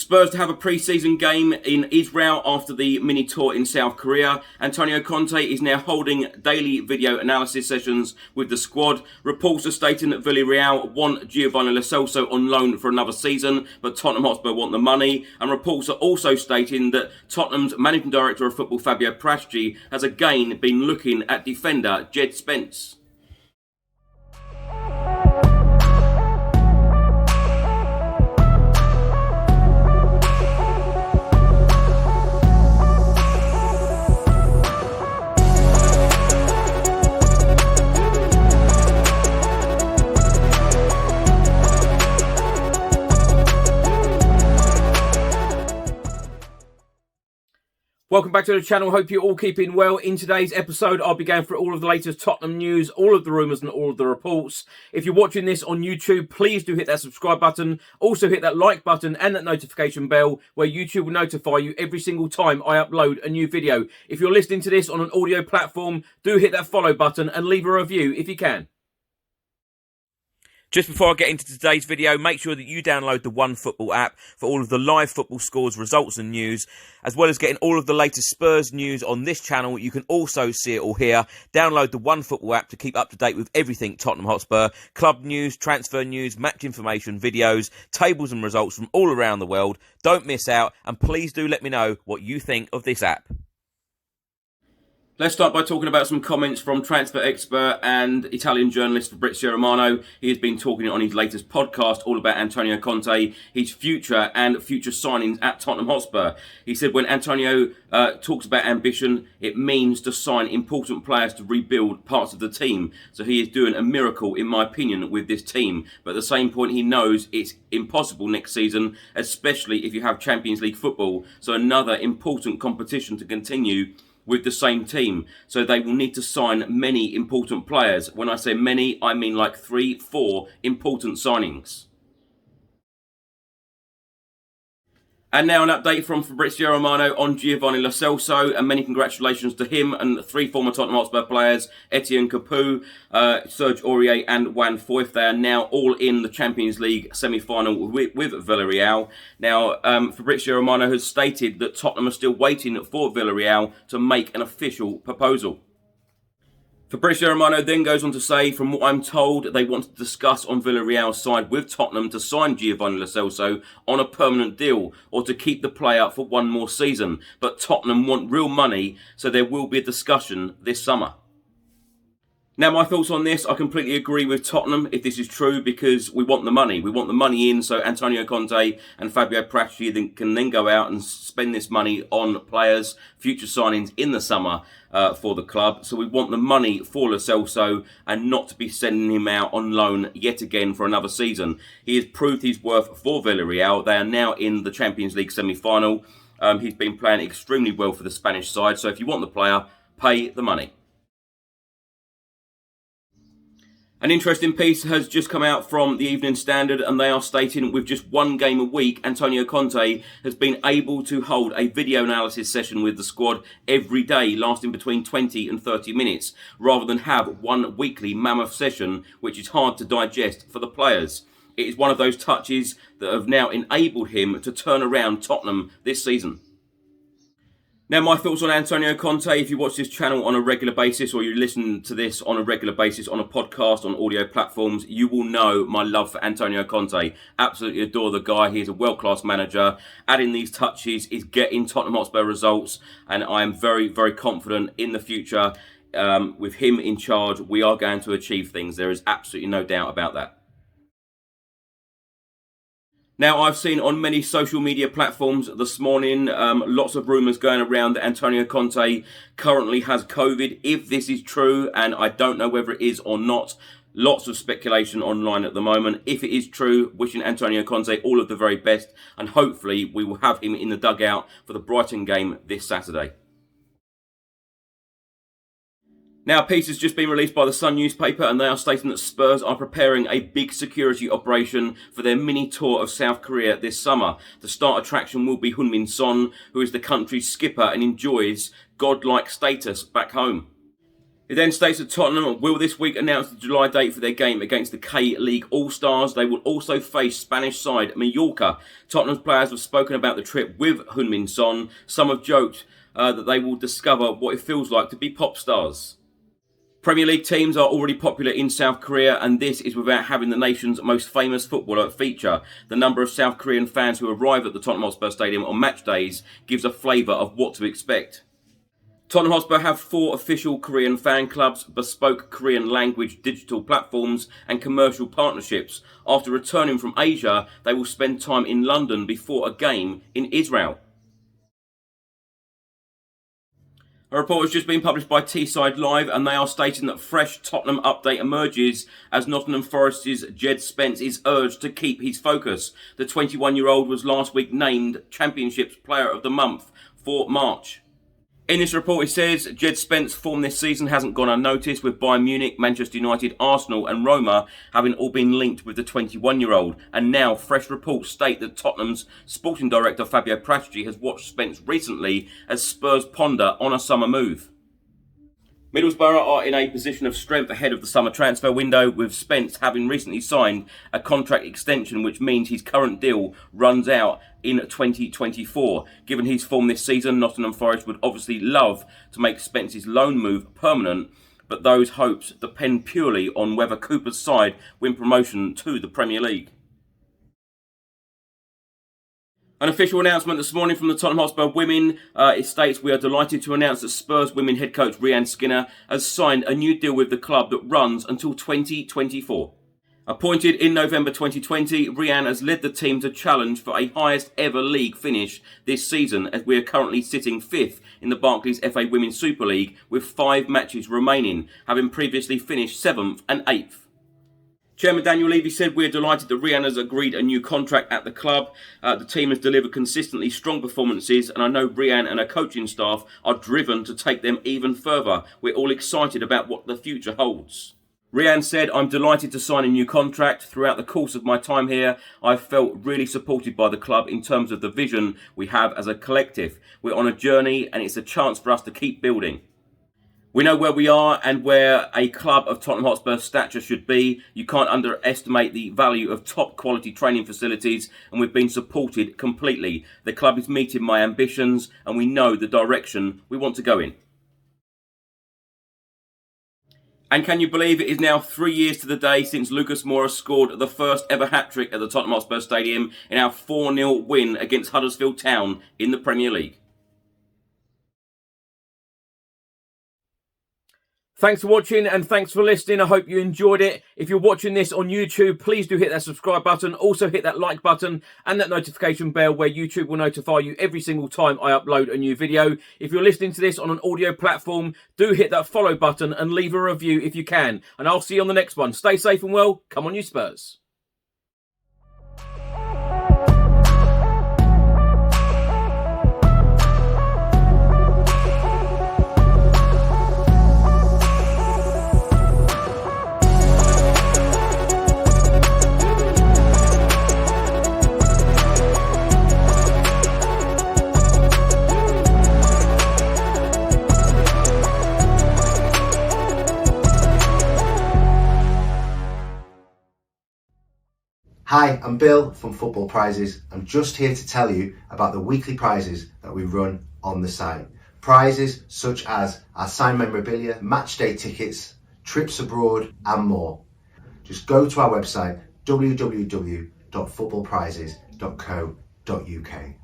Spurs to have a pre-season game in Israel after the mini tour in South Korea. Antonio Conte is now holding daily video analysis sessions with the squad. Reports are stating that Villarreal want Giovanni Lo Celso on loan for another season, but Tottenham Hotspur want the money. And reports are also stating that Tottenham's managing director of football, Fabio Paratici, has again been looking at defender Jed Spencer. Welcome back to the channel. Hope you're all keeping well. In today's episode, I'll be going through all of the latest Tottenham news, all of the rumours and all of the reports. If you're watching this on YouTube, please do hit that subscribe button. Also hit that like button and that notification bell where YouTube will notify you every single time I upload a new video. If you're listening to this on an audio platform, do hit that follow button and leave a review if you can. Just before I get into today's video, make sure that you download the OneFootball app for all of the live football scores, results and news, as well as getting all of the latest Spurs news on this channel. You can also see it all here. Download the OneFootball app to keep up to date with everything Tottenham Hotspur, club news, transfer news, match information, videos, tables and results from all around the world. Don't miss out, and please do let me know what you think of this app. Let's start by talking about some comments from transfer expert and Italian journalist Fabrizio Romano. He has been talking on his latest podcast all about Antonio Conte, his future and future signings at Tottenham Hotspur. He said when Antonio talks about ambition, it means to sign important players to rebuild parts of the team. So he is doing a miracle, in my opinion, with this team. But at the same point, he knows it's impossible next season, especially if you have Champions League football. So another important competition to continue with the same team. So they will need to sign many important players. When I say many, I mean like 3-4 important signings. And now an update from Fabrizio Romano on Giovanni Lo Celso, and many congratulations to him and 3 former Tottenham Hotspur players, Etienne Capoue, Serge Aurier and Juan Foyth. They are now all in the Champions League semi-final with Villarreal. Now, Fabrizio Romano has stated that Tottenham are still waiting for Villarreal to make an official proposal. Fabrizio Romano then goes on to say, from what I'm told, they want to discuss on Villarreal's side with Tottenham to sign Giovanni Lo Celso on a permanent deal or to keep the player for one more season. But Tottenham want real money, so there will be a discussion this summer. Now, my thoughts on this, I completely agree with Tottenham if this is true, because we want the money. We want the money in so Antonio Conte and Fabio Paratici can then go out and spend this money on players, future signings in the summer for the club. So we want the money for Lo Celso and not to be sending him out on loan yet again for another season. He has proved his worth for Villarreal. They are now in the Champions League semi-final. He's been playing extremely well for the Spanish side. So if you want the player, pay the money. An interesting piece has just come out from the Evening Standard, and they are stating with just one game a week, Antonio Conte has been able to hold a video analysis session with the squad every day, lasting between 20 and 30 minutes, rather than have one weekly mammoth session, which is hard to digest for the players. It is one of those touches that have now enabled him to turn around Tottenham this season. Now, my thoughts on Antonio Conte. If you watch this channel on a regular basis or you listen to this on a regular basis on a podcast, on audio platforms, you will know my love for Antonio Conte. Absolutely adore the guy. He is a world-class manager. Adding these touches is getting Tottenham Hotspur results, and I am very, very confident in the future. With him in charge, we are going to achieve things. There is absolutely no doubt about that. Now, I've seen on many social media platforms this morning, lots of rumours going around that Antonio Conte currently has COVID. If this is true, and I don't know whether it is or not, lots of speculation online at the moment. If it is true, wishing Antonio Conte all of the very best, and hopefully we will have him in the dugout for the Brighton game this Saturday. Now, a piece has just been released by the Sun newspaper, and they are stating that Spurs are preparing a big security operation for their mini tour of South Korea this summer. The start attraction will be Heung-min Son, who is the country's skipper and enjoys godlike status back home. It then states that Tottenham will this week announce the July date for their game against the K-League All-Stars. They will also face Spanish side Mallorca. Tottenham's players have spoken about the trip with Heung-min Son. Some have joked that they will discover what it feels like to be pop stars. Premier League teams are already popular in South Korea, and this is without having the nation's most famous footballer feature. The number of South Korean fans who arrive at the Tottenham Hotspur Stadium on match days gives a flavour of what to expect. Tottenham Hotspur have 4 official Korean fan clubs, bespoke Korean language digital platforms and commercial partnerships. After returning from Asia, they will spend time in London before a game in Israel. A report has just been published by Teesside Live, and they are stating that fresh Tottenham update emerges as Nottingham Forest's Jed Spencer is urged to keep his focus. The 21-year-old was last week named Championship's Player of the Month for March. In this report, it says Jed Spencer's form this season hasn't gone unnoticed, with Bayern Munich, Manchester United, Arsenal and Roma having all been linked with the 21-year-old. And now fresh reports state that Tottenham's sporting director Fabio Paratici has watched Spence recently as Spurs ponder on a summer move. Middlesbrough are in a position of strength ahead of the summer transfer window, with Spence having recently signed a contract extension, which means his current deal runs out in 2024. Given his form this season, Nottingham Forest would obviously love to make Spence's loan move permanent, but those hopes depend purely on whether Cooper's side win promotion to the Premier League. An official announcement this morning from the Tottenham Hotspur women. It states, we are delighted to announce that Spurs women head coach Rhian Skinner has signed a new deal with the club that runs until 2024. Appointed in November 2020, Rhian has led the team to challenge for a highest ever league finish this season, as we are currently sitting 5th in the Barclays FA Women's Super League with 5 matches remaining, having previously finished 7th and 8th. Chairman Daniel Levy said, we are delighted that Rhian has agreed a new contract at the club. The team has delivered consistently strong performances, and I know Rhian and her coaching staff are driven to take them even further. We're all excited about what the future holds. Rhian said, I'm delighted to sign a new contract. Throughout the course of my time here, I've felt really supported by the club in terms of the vision we have as a collective. We're on a journey, and it's a chance for us to keep building. We know where we are and where a club of Tottenham Hotspur's stature should be. You can't underestimate the value of top quality training facilities, and we've been supported completely. The club is meeting my ambitions, and we know the direction we want to go in. And can you believe it is now 3 years to the day since Lucas Moura scored the first ever hat-trick at the Tottenham Hotspur Stadium in our 4-0 win against Huddersfield Town in the Premier League. Thanks for watching and thanks for listening. I hope you enjoyed it. If you're watching this on YouTube, please do hit that subscribe button. Also hit that like button and that notification bell where YouTube will notify you every single time I upload a new video. If you're listening to this on an audio platform, do hit that follow button and leave a review if you can. And I'll see you on the next one. Stay safe and well. Come on, you Spurs. Hi, I'm Bill from Football Prizes. I'm just here to tell you about the weekly prizes that we run on the site. Prizes such as our signed memorabilia, match day tickets, trips abroad and more. Just go to our website www.footballprizes.co.uk.